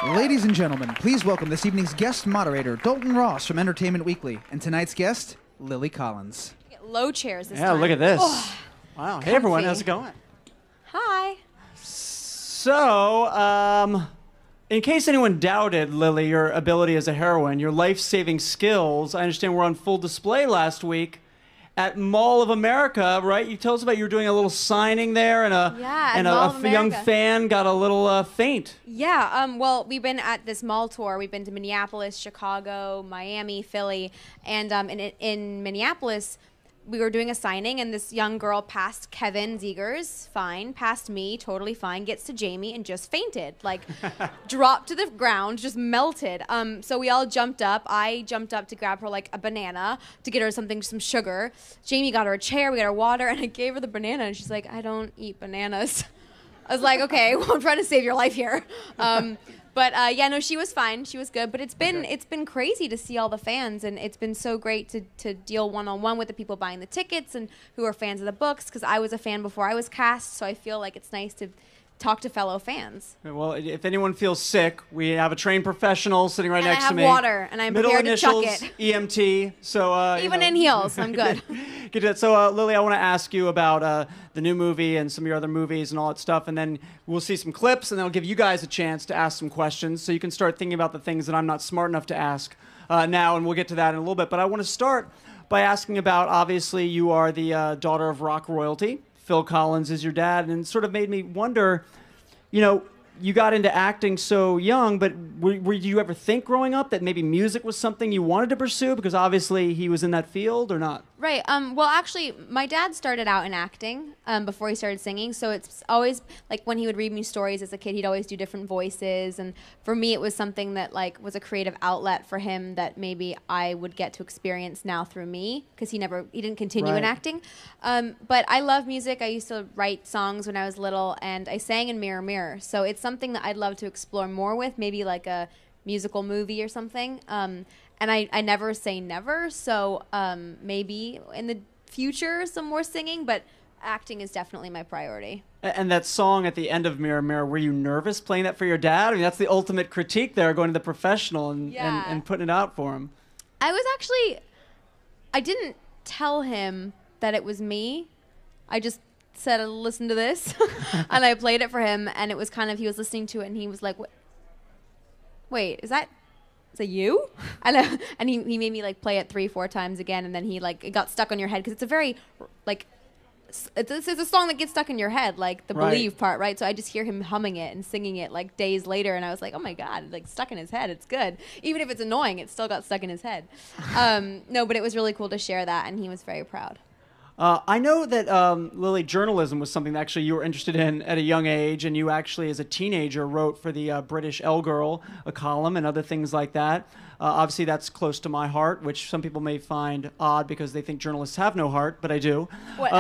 Ladies and gentlemen, please welcome this evening's guest moderator, Dalton Ross from Entertainment Weekly, and tonight's guest, Lily Collins. Low chairs this time. Yeah, look at this. Oh, wow. comfy. Hey, everyone. How's it going? Hi. So, in case anyone doubted, Lily, your ability as a heroine, your life-saving skills, I understand were on full display last week at Mall of America, right? You told us about you were doing a little signing there, and a young fan got a little faint. Yeah, well, we've been at this mall tour. We've been to Minneapolis, Chicago, Miami, Philly, and in Minneapolis, we were doing a signing, and this young girl passed Kevin Zegers, fine, passed me, totally fine, gets to Jamie and just fainted, like dropped to the ground, just melted. So we all jumped up. I jumped up to grab her like a banana to get her some sugar. Jamie got her a chair, we got her water, and I gave her the banana, and she's like, I don't eat bananas. I was like, okay, well, I'm trying to save your life here. But yeah, no, she was fine. She was good. But it's been crazy to see all the fans, and it's been so great to deal one-on-one with the people buying the tickets and who are fans of the books, because I was a fan before I was cast, so I feel like it's nice to talk to fellow fans. Well, if anyone feels sick, we have a trained professional sitting right next to me. I have water, and I'm prepared to chuck it. Middle initials, EMT. So even in heels, I'm good. Get it. So Lily, I want to ask you about the new movie and some of your other movies and all that stuff, and then we'll see some clips, and then I'll give you guys a chance to ask some questions, so you can start thinking about the things that I'm not smart enough to ask now, and we'll get to that in a little bit. But I want to start by asking about, obviously, you are the daughter of rock royalty. Phil Collins is your dad, and it sort of made me wonder, you know, you got into acting so young, but did you ever think growing up that maybe music was something you wanted to pursue, because obviously he was in that field, or not? Right. Well, actually, my dad started out in acting before he started singing, so it's always, like, when he would read me stories as a kid, he'd always do different voices, and for me, it was something that, like, was a creative outlet for him that maybe I would get to experience now through me, because he didn't continue in acting. But I love music. I used to write songs when I was little, and I sang in Mirror Mirror, so it's something that I'd love to explore more with, maybe like a musical movie or something. And I never say never, so maybe in the future some more singing, but acting is definitely my priority. And that song at the end of Mirror Mirror, were you nervous playing that for your dad? I mean, that's the ultimate critique there, going to the professional and putting it out for him. I didn't tell him that it was me. I just said, listen to this, and I played it for him, and it was kind of, he was listening to it, and he was like, wait, is that you? And he made me like play it 3-4 times again, and then he like, it got stuck on your head, because it's a very like, it's a song that gets stuck in your head, like the believe part, right? So I just hear him humming it and singing it like days later, and I was like, oh my God, like stuck in his head. It's good. Even if it's annoying, it still got stuck in his head. No, but it was really cool to share that, and he was very proud. I know that, Lily, journalism was something that actually you were interested in at a young age, and you actually, as a teenager, wrote for the British Elle Girl, a column, and other things like that. Obviously, that's close to my heart, which some people may find odd because they think journalists have no heart, but I do. What,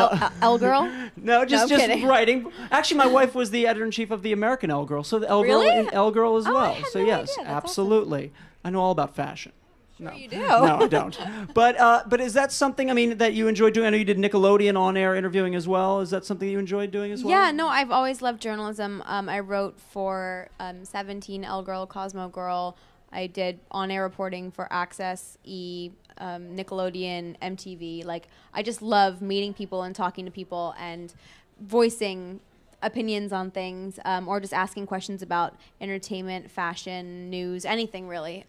Elle Girl? No, just writing. Actually, my wife was the editor-in-chief of the American Elle Girl, so the Elle Girl and Elle Girl as well. So yes, absolutely. Awesome. I know all about fashion. Sure, you do. No, I don't. But is that something, I mean, that you enjoy doing? I know you did Nickelodeon on-air interviewing as well. Is that something you enjoyed doing as well? Yeah, no, I've always loved journalism. I wrote for 17, Elle Girl, Cosmo Girl. I did on-air reporting for Access, Nickelodeon, MTV. Like, I just love meeting people and talking to people and voicing opinions on things, or just asking questions about entertainment, fashion, news, anything really.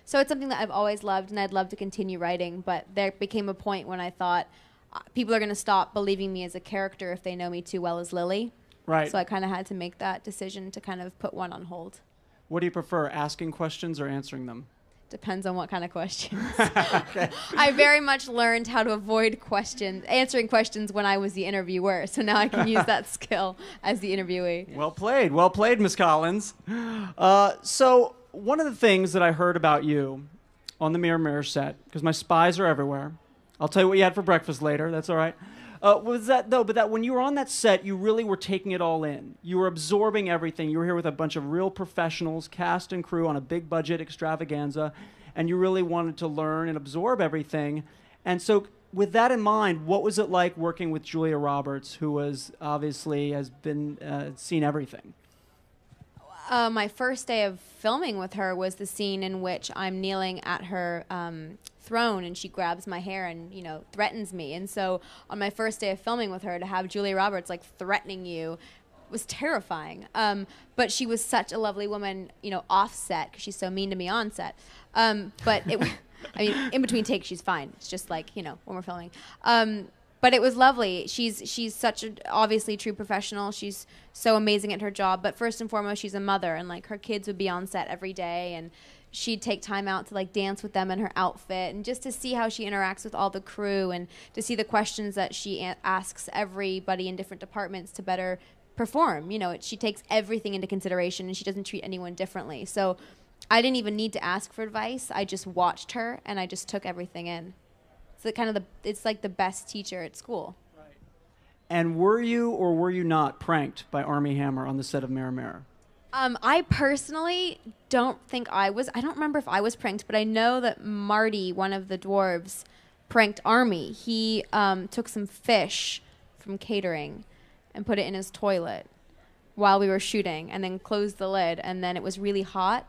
So it's something that I've always loved, and I'd love to continue writing, but there became a point when I thought people are going to stop believing me as a character if they know me too well as Lily. Right. So I kind of had to make that decision to kind of put one on hold. What do you prefer, asking questions or answering them? Depends on what kind of questions. Okay. I very much learned how to avoid answering questions when I was the interviewer. So now I can use that skill as the interviewee. Well played, Miss Collins. So one of the things that I heard about you on the Mirror Mirror set, because my spies are everywhere. I'll tell you what you had for breakfast later. That's all right. Was that though? But that when you were on that set, you really were taking it all in. You were absorbing everything. You were here with a bunch of real professionals, cast and crew, on a big budget extravaganza, and you really wanted to learn and absorb everything. And so, with that in mind, what was it like working with Julia Roberts, who was obviously has been seen everything? My first day of filming with her was the scene in which I'm kneeling at her throne and she grabs my hair and, threatens me. And so on my first day of filming with her, to have Julia Roberts like threatening you was terrifying. But she was such a lovely woman, off set, because she's so mean to me on set. But in between takes, she's fine. It's just like, when we're filming. But it was lovely. She's such a obviously true professional. She's so amazing at her job. But first and foremost, she's a mother, and like her kids would be on set every day, and she'd take time out to like dance with them in her outfit, and just to see how she interacts with all the crew, and to see the questions that she asks everybody in different departments to better perform. She takes everything into consideration, and she doesn't treat anyone differently. So I didn't even need to ask for advice. I just watched her, and I just took everything in. It's like the best teacher at school. Right. And were you or were you not pranked by Armie Hammer on the set of Mirror Mirror? I personally don't think I was. I don't remember if I was pranked, but I know that Marty, one of the dwarves, pranked Armie. He took some fish from catering and put it in his toilet while we were shooting, and then closed the lid, and then it was really hot.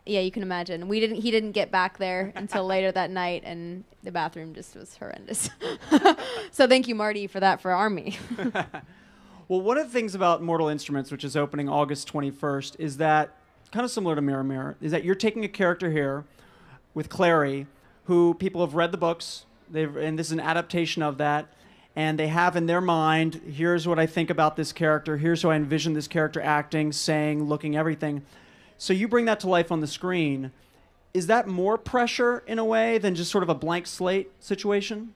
Yeah, you can imagine. He didn't get back there until later that night, and the bathroom just was horrendous. So thank you, Marty, for that for Armie. Well, one of the things about Mortal Instruments, which is opening August 21st, is that, kind of similar to Mirror Mirror, is that you're taking a character here with Clary, who people have read the books, and this is an adaptation of that, and they have in their mind, here's what I think about this character, here's how I envision this character acting, saying, looking, everything. So you bring that to life on the screen. Is that more pressure in a way than just sort of a blank slate situation?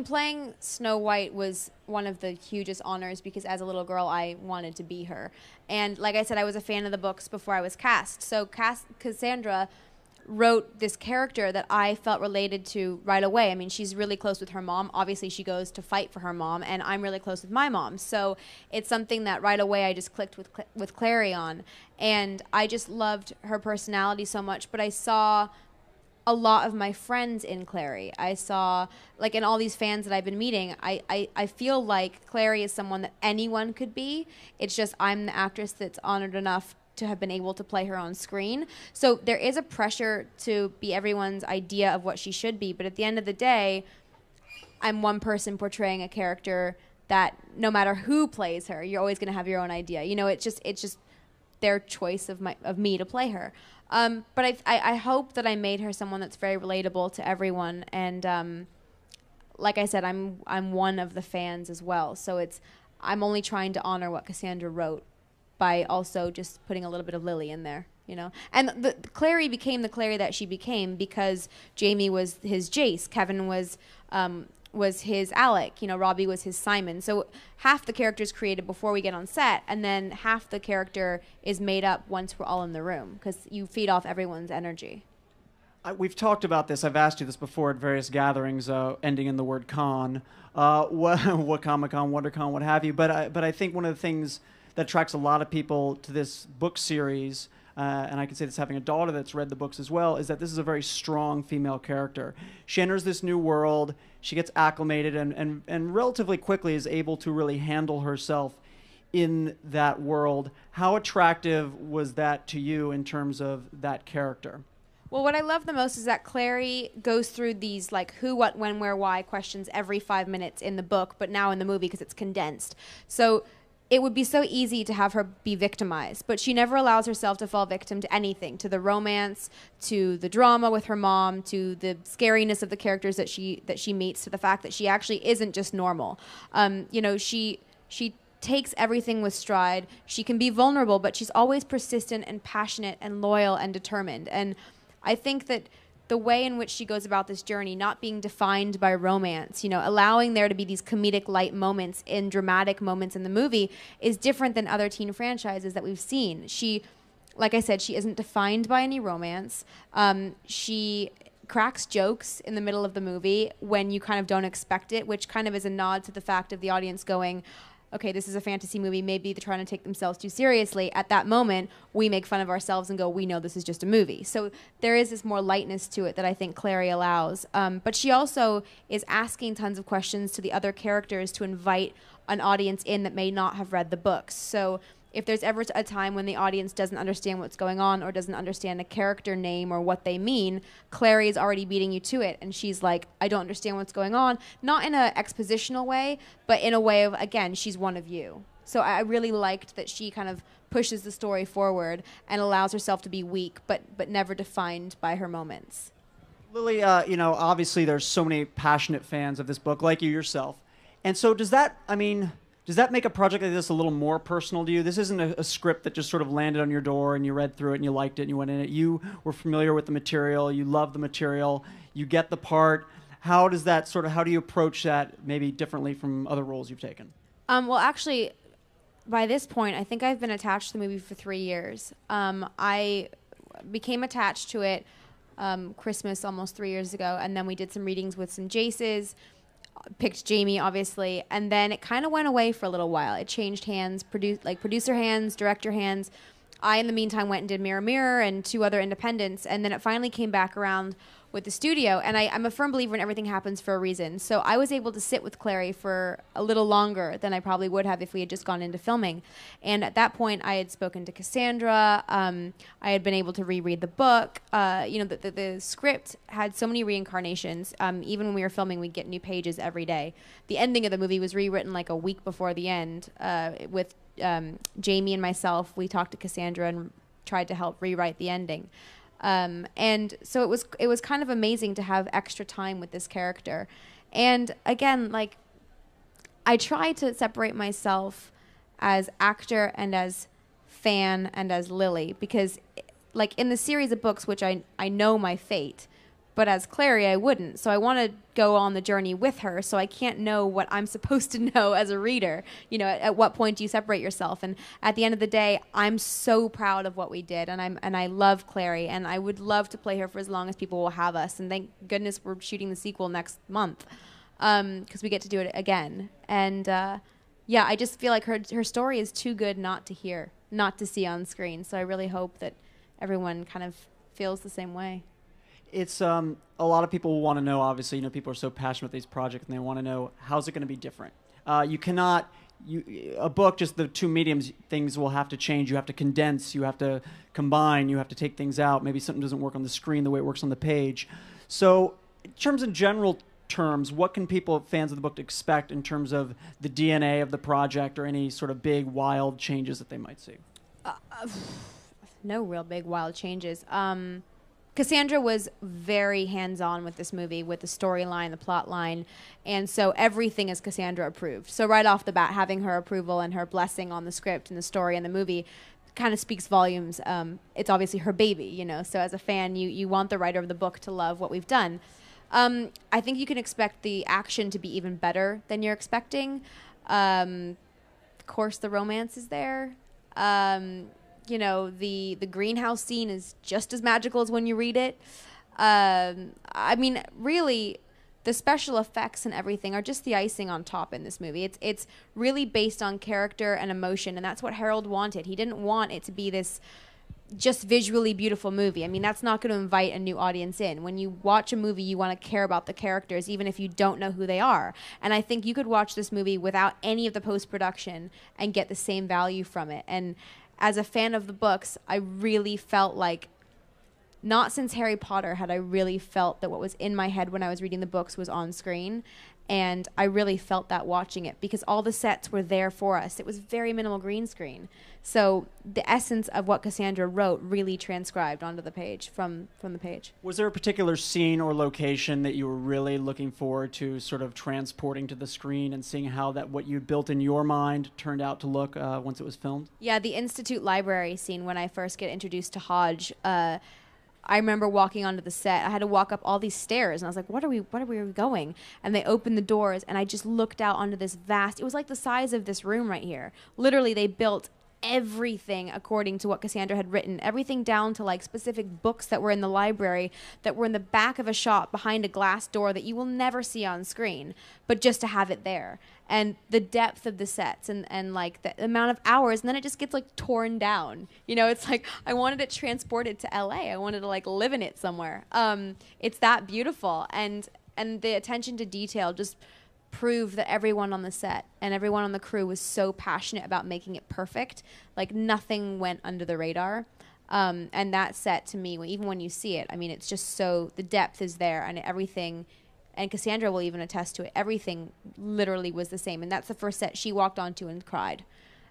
Playing Snow White was one of the hugest honors because as a little girl, I wanted to be her. And like I said, I was a fan of the books before I was cast. So Cassandra wrote this character that I felt related to right away. She's really close with her mom. Obviously, she goes to fight for her mom, and I'm really close with my mom. So it's something that right away I just clicked with Clary on. And I just loved her personality so much. But I saw a lot of my friends in Clary. I saw, like, in all these fans that I've been meeting, I feel like Clary is someone that anyone could be. It's just I'm the actress that's honored enough to have been able to play her on screen. So there is a pressure to be everyone's idea of what she should be, but at the end of the day, I'm one person portraying a character that no matter who plays her, you're always going to have your own idea. It's just their choice of me to play her. But I hope that I made her someone that's very relatable to everyone, and like I said, I'm one of the fans as well. So I'm only trying to honor what Cassandra wrote by also just putting a little bit of Lily in there, And the Clary became the Clary that she became because Jamie was his Jace, Kevin was his Alec, Robbie was his Simon. So half the character is created before we get on set, and then half the character is made up once we're all in the room because you feed off everyone's energy. We've talked about this. I've asked you this before at various gatherings, ending in the word con, what Comic-Con, WonderCon, what have you. But I think one of the things that attracts a lot of people to this book series, and I can say this having a daughter that's read the books as well, is that this is a very strong female character. She enters this new world, she gets acclimated, and relatively quickly is able to really handle herself in that world. How attractive was that to you in terms of that character? Well, what I love the most is that Clary goes through these like who, what, when, where, why questions every 5 minutes in the book, but now in the movie because it's condensed. So it would be so easy to have her be victimized, but she never allows herself to fall victim to anything, to the romance, to the drama with her mom, to the scariness of the characters that she meets, to the fact that she actually isn't just normal. She takes everything with stride. She can be vulnerable, but she's always persistent and passionate and loyal and determined. And I think that the way in which she goes about this journey, not being defined by romance, allowing there to be these comedic light moments in dramatic moments in the movie is different than other teen franchises that we've seen. She, like I said, she isn't defined by any romance. She cracks jokes in the middle of the movie when you kind of don't expect it, which kind of is a nod to the fact of the audience going, okay, this is a fantasy movie, maybe they're trying to take themselves too seriously. At that moment, we make fun of ourselves and go, we know this is just a movie. So there is this more lightness to it that I think Clary allows. But she also is asking tons of questions to the other characters to invite an audience in that may not have read the books. So if there's ever a time when the audience doesn't understand what's going on or doesn't understand a character name or what they mean, Clary is already beating you to it. And she's like, I don't understand what's going on. Not in an expositional way, but in a way of, again, she's one of you. So I really liked that she kind of pushes the story forward and allows herself to be weak, but never defined by her moments. Lily, you know, obviously there's so many passionate fans of this book, like you yourself. And so does that make a project like this a little more personal to you? This isn't a script that just sort of landed on your door and you read through it and you liked it and you went in it. You were familiar with the material, you love the material, you get the part. How do you approach that maybe differently from other roles you've taken? Well, actually, by this point, I think I've been attached to the movie for 3 years. I became attached to it Christmas almost 3 years ago, and then we did some readings with some Jaces, picked Jamie, obviously, and then it kind of went away for a little while. It changed hands, producer hands, director hands. I, in the meantime, went and did Mirror Mirror and 2 other independents, and then it finally came back around with the studio, and I'm a firm believer in everything happens for a reason. So I was able to sit with Clary for a little longer than I probably would have if we had just gone into filming. And at that point, I had spoken to Cassandra. I had been able to reread the book. The script had so many reincarnations. Even when we were filming, we'd get new pages every day. The ending of the movie was rewritten like a week before the end with Jamie and myself. We talked to Cassandra and tried to help rewrite the ending. And so it was kind of amazing to have extra time with this character. And again, like, I try to separate myself as actor and as fan and as Lily, because like in the series of books, which I know my fate, but as Clary, I wouldn't. So I want to go on the journey with her, so I can't know what I'm supposed to know as a reader. You know, at what point do you separate yourself? And at the end of the day, I'm so proud of what we did, and I love Clary, and I would love to play her for as long as people will have us. And thank goodness we're shooting the sequel next month, because we get to do it again. And yeah, I just feel like her story is too good not to see on screen. So I really hope that everyone kind of feels the same way. It's a lot of people want to know, obviously, you know, people are so passionate with these projects and they want to know, how's it going to be different? A book, just the 2 mediums, things will have to change. You have to condense, you have to combine, you have to take things out. Maybe something doesn't work on the screen the way it works on the page. So in terms of general terms, what can fans of the book, expect in terms of the DNA of the project or any sort of big, wild changes that they might see? No real big, wild changes. Cassandra was very hands-on with this movie, with the storyline, the plot line, and so everything is Cassandra approved. So right off the bat, having her approval and her blessing on the script and the story and the movie kind of speaks volumes. It's obviously her baby, you know, so as a fan, you want the writer of the book to love what we've done. I think you can expect the action to be even better than you're expecting. Of course, the romance is there. You know, the greenhouse scene is just as magical as when you read it. I mean, really, the special effects and everything are just the icing on top in this movie. It's really based on character and emotion, and that's what Harold wanted. He didn't want it to be this just visually beautiful movie. I mean, that's not going to invite a new audience in. When you watch a movie, you want to care about the characters, even if you don't know who they are. And I think you could watch this movie without any of the post-production and get the same value from it. And as a fan of the books, I really felt like, not since Harry Potter had I really felt that what was in my head when I was reading the books was on screen. And I really felt that watching it, because all the sets were there for us. It was very minimal green screen. So the essence of what Cassandra wrote really transcribed onto the page, from the page. Was there a particular scene or location that you were really looking forward to sort of transporting to the screen and seeing how that what you built in your mind turned out to look once it was filmed? Yeah, the Institute Library scene when I first get introduced to Hodge. I remember walking onto the set. I had to walk up all these stairs, and I was like, where are we going? And they opened the doors, and I just looked out onto this vast, it was like the size of this room right here. Literally, they built everything according to what Cassandra had written, everything down to like specific books that were in the library that were in the back of a shop behind a glass door that you will never see on screen, but just to have it there. And the depth of the sets and like the amount of hours, and then it just gets like torn down. You know, it's like I wanted it transported to LA. I wanted to like live in it somewhere. It's that beautiful, and the attention to detail just proved that everyone on the set and everyone on the crew was so passionate about making it perfect. Like nothing went under the radar. And that set to me, even when you see it, I mean, it's just so, the depth is there and everything, and Cassandra will even attest to it, everything literally was the same. And that's the first set she walked onto and cried.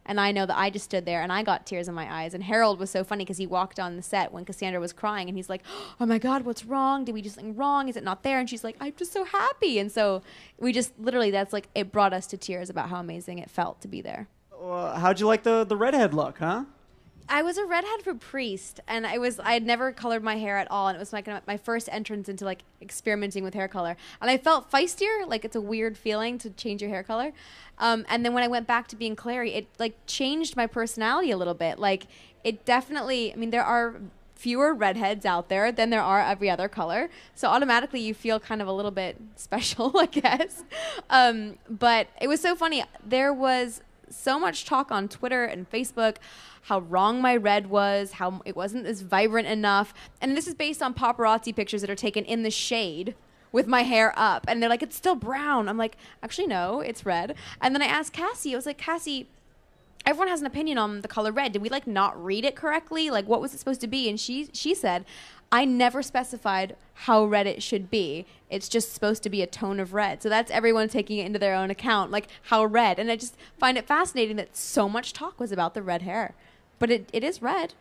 And I know that I just stood there and I got tears in my eyes. And Harold was so funny because he walked on the set when Cassandra was crying and he's like, oh my God, what's wrong? Did we do something wrong? Is it not there? And she's like, I'm just so happy. And so we just literally, that's like, it brought us to tears about how amazing it felt to be there. How'd you like the redhead look, huh? I was a redhead for Priest, and I had never colored my hair at all, and it was like my first entrance into like experimenting with hair color, and I felt feistier. Like it's a weird feeling to change your hair color, and then when I went back to being Clary, it like changed my personality a little bit. Like it definitely. I mean, there are fewer redheads out there than there are every other color, so automatically you feel kind of a little bit special, I guess. But it was so funny. There was so much talk on Twitter and Facebook how wrong my red was, how it wasn't as vibrant enough. And this is based on paparazzi pictures that are taken in the shade with my hair up. And they're like, it's still brown. I'm like, actually, no, it's red. And then I asked Cassie, I was like, Cassie, everyone has an opinion on the color red. Did we like not read it correctly? Like, what was it supposed to be? And she said, I never specified how red it should be. It's just supposed to be a tone of red. So that's everyone taking it into their own account, like how red. And I just find it fascinating that so much talk was about the red hair. But it is red.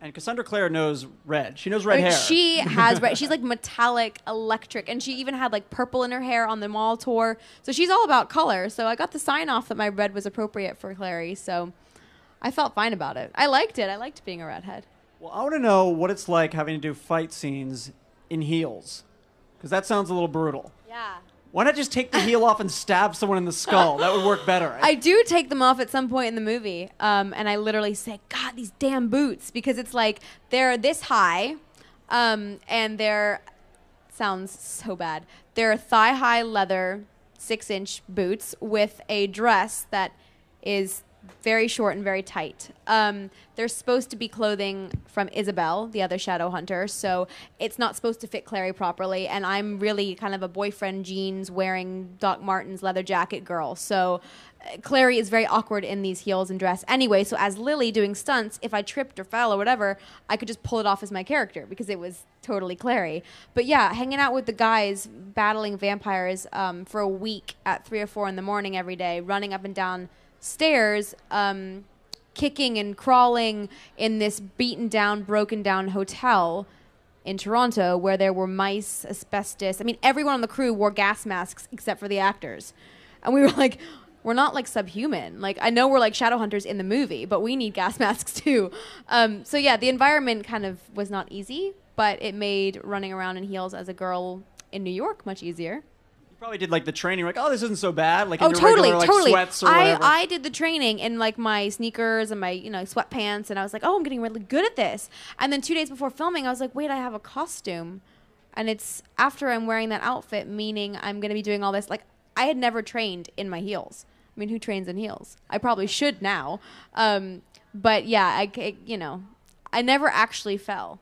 And Cassandra Clare knows red. She knows red hair. She has red. She's like metallic, electric. And she even had like purple in her hair on the mall tour. So she's all about color. So I got the sign off that my red was appropriate for Clary. So I felt fine about it. I liked it. I liked being a redhead. Well, I want to know what it's like having to do fight scenes in heels. Because that sounds a little brutal. Yeah. Why not just take the heel off and stab someone in the skull? That would work better. I do take them off at some point in the movie, and I literally say, God, these damn boots, because it's like they're this high, and they're, sounds so bad, they're thigh-high leather 6-inch boots with a dress that is very short and very tight. They're supposed to be clothing from Isabel, the other Shadowhunter, so it's not supposed to fit Clary properly, and I'm really kind of a boyfriend jeans wearing Doc Martens leather jacket girl, so Clary is very awkward in these heels and dress anyway, so as Lily doing stunts, if I tripped or fell or whatever, I could just pull it off as my character because it was totally Clary. But yeah, hanging out with the guys battling vampires for a week at 3 or 4 in the morning every day, running up and down stairs, kicking and crawling in this beaten down, broken down hotel in Toronto where there were mice, asbestos. I mean, everyone on the crew wore gas masks except for the actors. And we were like, we're not like subhuman. Like, I know we're like Shadowhunters in the movie, but we need gas masks too. So yeah, the environment kind of was not easy, but it made running around in heels as a girl in New York much easier. Probably did like the training, like, oh, this isn't so bad. Like, in oh, your totally, regular, like, totally. Sweats or whatever. I did the training in like my sneakers and my sweatpants, and I was like, oh, I'm getting really good at this. And then 2 days before filming, I was like, wait, I have a costume, and it's after I'm wearing that outfit, meaning I'm gonna be doing all this. Like, I had never trained in my heels. I mean, who trains in heels? I probably should now, but yeah, I never actually fell.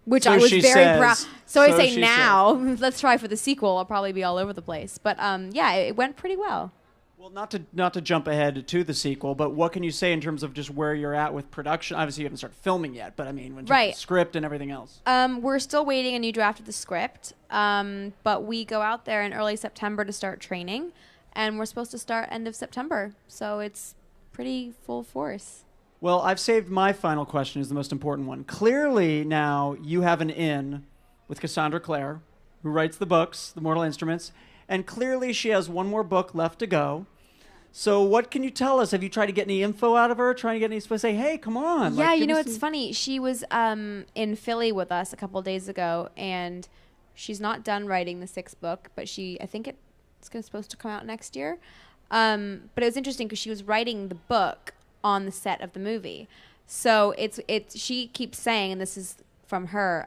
Which so I was very proud. So I say now, let's try for the sequel. I'll probably be all over the place. But yeah, it went pretty well. Well, not to jump ahead to the sequel, but what can you say in terms of just where you're at with production? Obviously, you haven't started filming yet, but I mean, when right. The script and everything else. We're still waiting a new draft of the script, but we go out there in early September to start training, and we're supposed to start end of September. So it's pretty full force. Well, I've saved my final question as the most important one. Clearly now you have an in with Cassandra Clare, who writes the books, The Mortal Instruments, and clearly she has one more book left to go. So what can you tell us? Have you tried to get any info out of her? Trying to get any info? Say, hey, come on. Yeah, like, it's funny. She was in Philly with us a couple of days ago, and she's not done writing the 6th book, but I think it's supposed to come out next year. But it was interesting because she was writing the book on the set of the movie. So she keeps saying, and this is from her,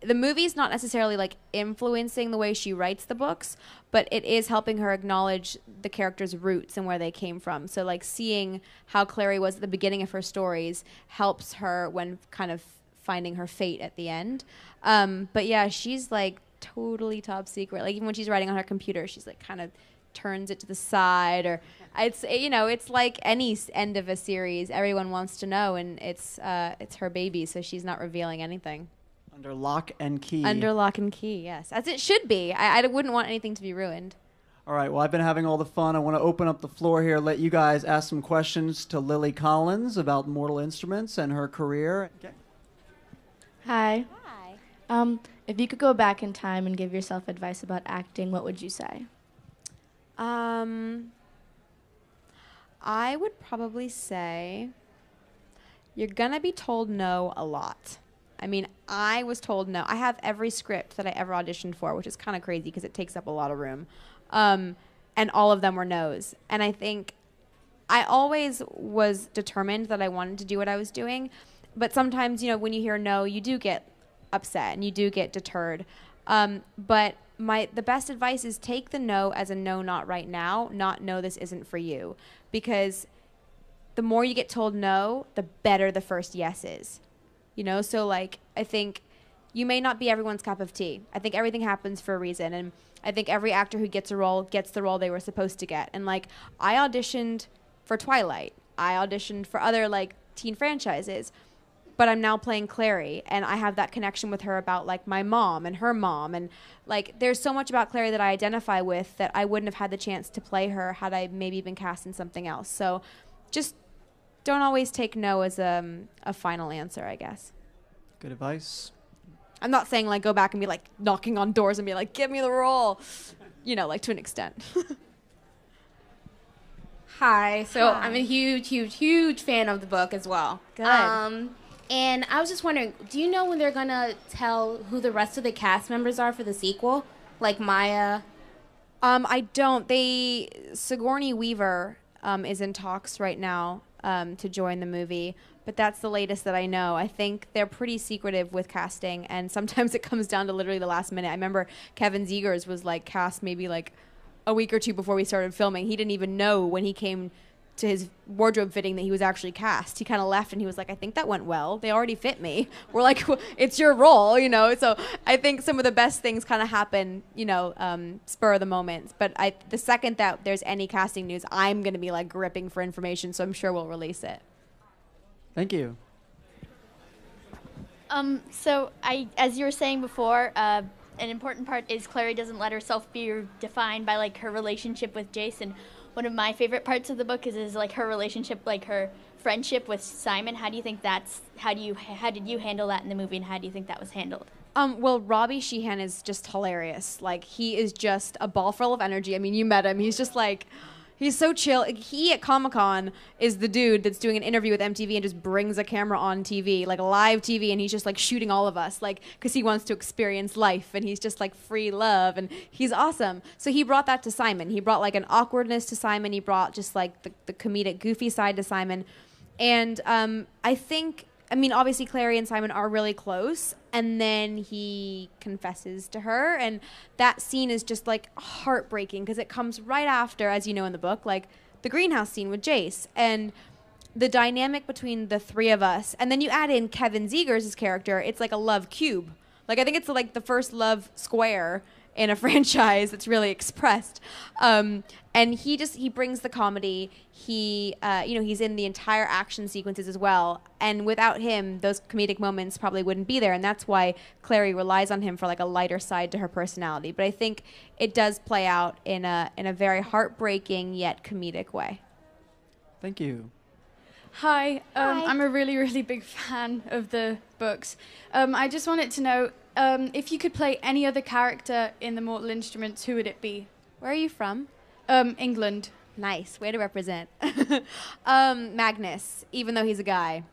the movie's not necessarily like influencing the way she writes the books, but it is helping her acknowledge the characters' roots and where they came from. So like seeing how Clary was at the beginning of her stories helps her when kind of finding her fate at the end. But yeah, she's like totally top secret. Like even when she's writing on her computer, she's like kind of turns it to the side, or it's it's like any end of a series. Everyone wants to know, and it's her baby, so she's not revealing anything. Under lock and key. Under lock and key, yes, as it should be. I wouldn't want anything to be ruined. All right, well, I've been having all the fun. I want to open up the floor here, let you guys ask some questions to Lily Collins about Mortal Instruments and her career. Okay. Hi. Hi. If you could go back in time and give yourself advice about acting, what would you say? I would probably say you're going to be told no a lot. I mean, I was told no. I have every script that I ever auditioned for, which is kind of crazy because it takes up a lot of room. And all of them were no's. And I think I always was determined that I wanted to do what I was doing. But sometimes, when you hear no, you do get upset and you do get deterred. But the best advice is take the no as a no, not right now, not no, this isn't for you. Because the more you get told no, the better the first yes is. So like, I think you may not be everyone's cup of tea. I think everything happens for a reason. And I think every actor who gets a role gets the role they were supposed to get. And like, I auditioned for Twilight. I auditioned for other like teen franchises. But I'm now playing Clary, and I have that connection with her about like my mom and her mom, and like there's so much about Clary that I identify with that I wouldn't have had the chance to play her had I maybe been cast in something else. So just don't always take no as a final answer, I guess. Good advice. I'm not saying like go back and be like knocking on doors and be like, give me the role, like to an extent. Hi. So Hi. I'm a huge fan of the book as well. Good. And I was just wondering, do you know when they're going to tell who the rest of the cast members are for the sequel? Like Maya? I don't. Sigourney Weaver is in talks right now to join the movie, but that's the latest that I know. I think they're pretty secretive with casting, and sometimes it comes down to literally the last minute. I remember Kevin Zegers was like cast maybe like a week or two before we started filming. He didn't even know when he came to his wardrobe fitting that he was actually cast. He kind of left and he was like, I think that went well. They already fit me. We're like, well, it's your role, So I think some of the best things kind of happen, spur of the moment. But the second that there's any casting news, I'm going to be like gripping for information. So I'm sure we'll release it. Thank you. So as you were saying before, an important part is Clary doesn't let herself be defined by like her relationship with Jason. One of my favorite parts of the book is like her relationship, like her friendship with Simon. How did you handle that in the movie, and how do you think that was handled? Well, Robbie Sheehan is just hilarious. Like, he is just a ball full of energy. I mean, you met him. He's just like, he's so chill. He at Comic-Con is the dude that's doing an interview with MTV and just brings a camera on TV, like live TV, and he's just like shooting all of us, like, because he wants to experience life, and he's just like free love, and he's awesome. So he brought that to Simon. He brought like an awkwardness to Simon. He brought just like the comedic, goofy side to Simon. And I mean, obviously Clary and Simon are really close, and then he confesses to her, and that scene is just like heartbreaking because it comes right after, as you know in the book, like the greenhouse scene with Jace, and the dynamic between the three of us, and then you add in Kevin Zegers' character. It's like a love cube. Like, I think it's like the first love square in a franchise that's really expressed. And he brings the comedy. He's in the entire action sequences as well. And without him, those comedic moments probably wouldn't be there. And that's why Clary relies on him for like a lighter side to her personality. But I think it does play out in a very heartbreaking yet comedic way. Thank you. Hi. Hi. I'm a really big fan of the books. I just wanted to know, if you could play any other character in the Mortal Instruments, who would it be? Where are you from? England. Nice. Way to represent. Magnus, even though he's a guy.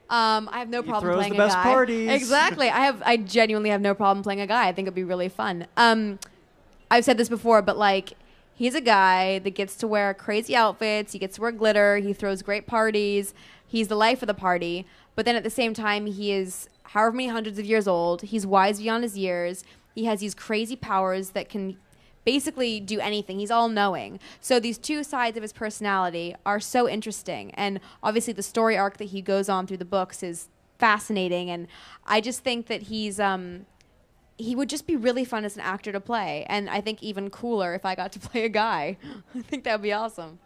I have no problem playing a guy. He throws the best parties. Exactly. I genuinely have no problem playing a guy. I think it'd be really fun. I've said this before, but like, he's a guy that gets to wear crazy outfits. He gets to wear glitter. He throws great parties. He's the life of the party. But then at the same time, he is however many hundreds of years old. He's wise beyond his years. He has these crazy powers that can basically do anything. He's all-knowing. So these two sides of his personality are so interesting. And obviously the story arc that he goes on through the books is fascinating. And I just think that he's he would just be really fun as an actor to play, and I think even cooler if I got to play a guy. I think that would be awesome.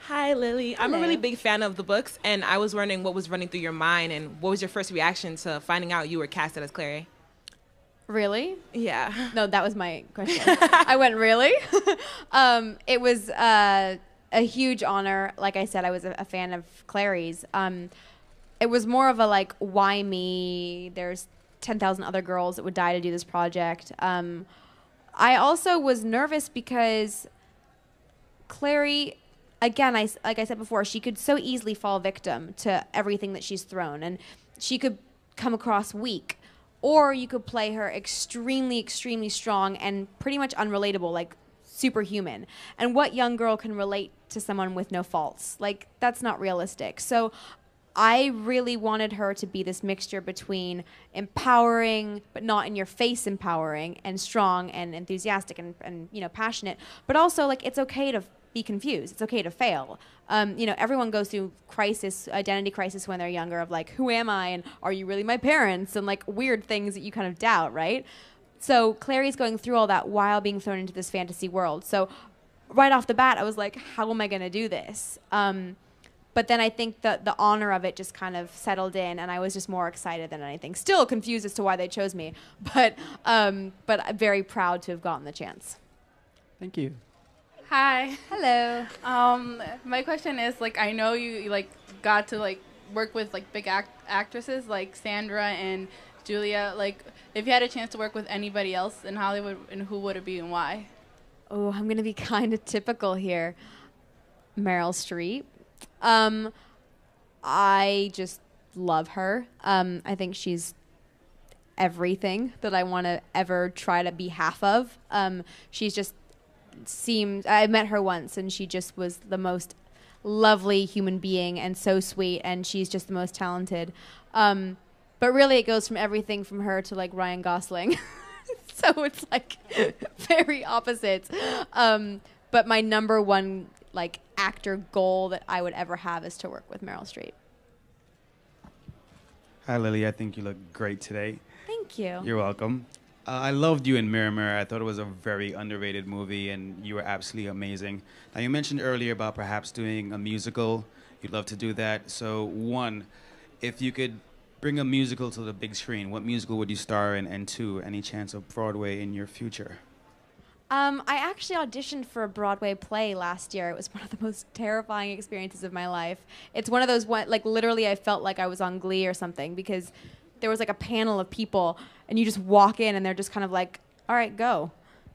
Hi, Lily. I'm a Hello. really big fan of the books, and I was wondering what was running through your mind and what was your first reaction to finding out you were casted as Clary? Really? Yeah. No, that was my question. I went, really? It was a huge honor. Like I said, I was a fan of Clary's. It was more of a like, why me? There's 10,000 other girls that would die to do this project. I also was nervous because Clary, again, like I said before, she could so easily fall victim to everything that she's thrown, and she could come across weak. Or you could play her extremely, extremely strong and pretty much unrelatable, like superhuman. And what young girl can relate to someone with no faults? Like, that's not realistic. So I really wanted her to be this mixture between empowering, but not in your face empowering, and strong and enthusiastic and passionate. But also, like, it's okay to be confused. It's okay to fail. Everyone goes through identity crisis when they're younger of like, who am I? And are you really my parents? And like weird things that you kind of doubt, right? So Clary's going through all that while being thrown into this fantasy world. So right off the bat, I was like, how am I going to do this? But then I think the honor of it just kind of settled in, and I was just more excited than anything. Still confused as to why they chose me, but I'm very proud to have gotten the chance. Thank you. Hi. Hello. My question is, like, I know you like got to like work with like big actresses like Sandra and Julia. Like, if you had a chance to work with anybody else in Hollywood, and who would it be and why? Oh, I'm gonna be kind of typical here. Meryl Streep. I just love her. I think she's everything that I want to ever try to be half of. She's just I met her once, and she just was the most lovely human being and so sweet, and she's just the most talented. But really it goes from everything from her to like Ryan Gosling. So it's like very opposites. But my number one like actor goal that I would ever have is to work with Meryl Streep. Hi, Lily. I think you look great today. Thank you. You're welcome. I loved you in Mirror Mirror. I thought it was a very underrated movie, and you were absolutely amazing. Now, you mentioned earlier about perhaps doing a musical. You'd love to do that. So, one, if you could bring a musical to the big screen, what musical would you star in? And two, any chance of Broadway in your future? I actually auditioned for a Broadway play last year. It was one of the most terrifying experiences of my life. It's one of those, like, literally I felt like I was on Glee or something, because there was like a panel of people, and you just walk in and they're just kind of like, all right, go.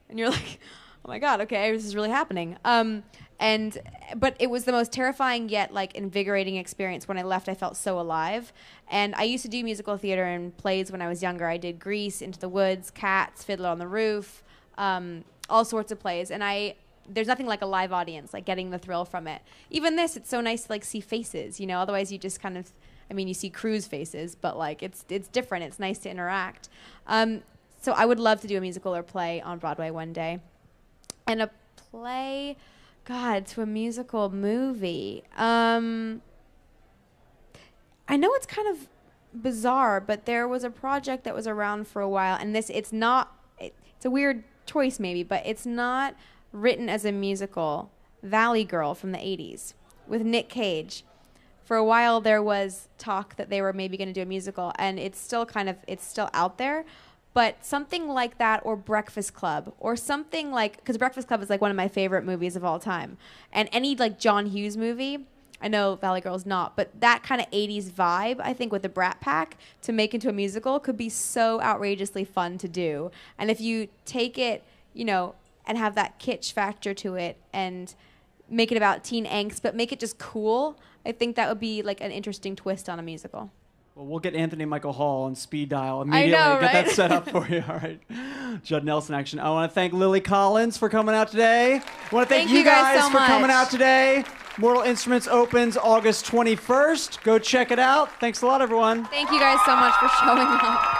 And you're like, oh my God, okay, this is really happening. But it was the most terrifying yet like invigorating experience. When I left, I felt so alive. And I used to do musical theater and plays when I was younger. I did Grease, Into the Woods, Cats, Fiddler on the Roof, all sorts of plays. And there's nothing like a live audience, like getting the thrill from it. Even this, it's so nice to like see faces, otherwise you just kind of, you see crews' faces, but like it's different. It's nice to interact. So I would love to do a musical or play on Broadway one day. And a play, God, to a musical movie. I know it's kind of bizarre, but there was a project that was around for a while, and it's a weird choice maybe, but it's not written as a musical. Valley Girl from the 80s with Nick Cage. For a while, there was talk that they were maybe going to do a musical, and it's still out there. But something like that, or Breakfast Club, or something like, because Breakfast Club is like one of my favorite movies of all time. And any like John Hughes movie, I know Valley Girl's not, but that kind of 80s vibe, I think with the Brat Pack, to make into a musical could be so outrageously fun to do. And if you take it, and have that kitsch factor to it, and make it about teen angst, but make it just cool, I think that would be like an interesting twist on a musical. Well, we'll get Anthony Michael Hall on speed dial immediately. I know, Get right? that set up for you. All right. Judd Nelson action. I want to thank Lily Collins for coming out today. I want to thank you guys so for coming much. out today. Mortal Instruments opens August 21st. Go check it out. Thanks a lot, everyone. Thank you guys so much for showing up.